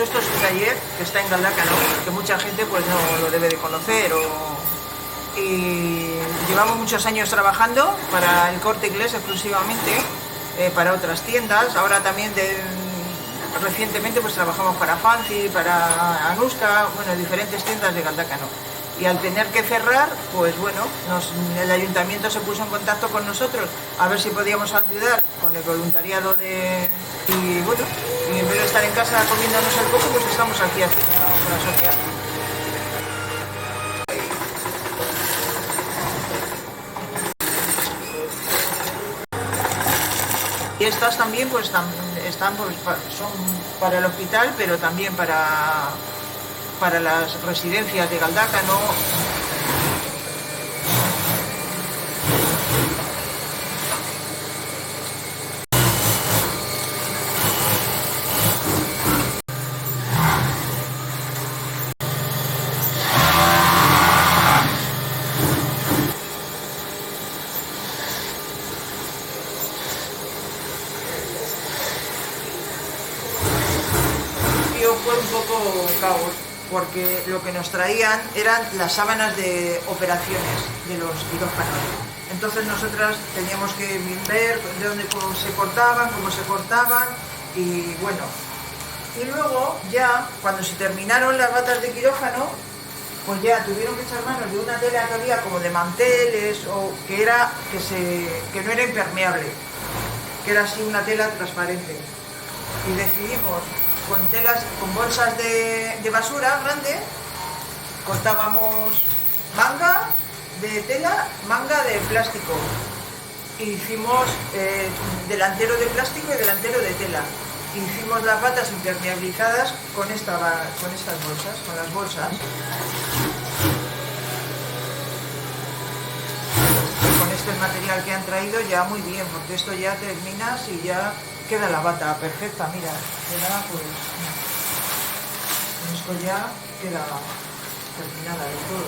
esto es un taller que está en Galdácano, que mucha gente pues no lo debe de conocer. Y llevamos muchos años trabajando para el Corte Inglés exclusivamente, para otras tiendas. Ahora también recientemente pues trabajamos para Fancy, para Anuska, bueno, diferentes tiendas de Galdácano. Y al tener que cerrar, pues bueno, el ayuntamiento se puso en contacto con nosotros a ver si podíamos ayudar con el voluntariado y bueno, y en vez de estar en casa comiéndonos el coco, pues estamos aquí haciendo una obra social. Y estas también pues están son para el hospital, pero también para las residencias de Galdácano. Fue un poco caos, porque lo que nos traían eran las sábanas de operaciones de los quirófanos. Entonces nosotras teníamos que ver de dónde se cortaban, cómo se cortaban, y bueno. Y luego ya, cuando se terminaron las batas de quirófano, pues ya tuvieron que echar manos de una tela que había como de manteles, o que no era impermeable, que era así una tela transparente. Y decidimos, con bolsas de basura grande, cortábamos manga de tela, manga de plástico. Hicimos delantero de plástico y delantero de tela. Hicimos las batas impermeabilizadas con estas bolsas, con las bolsas. Con este material que han traído ya muy bien, porque esto ya terminas y ya queda la bata perfecta, mira, queda pues... Esto ya queda terminada de todo.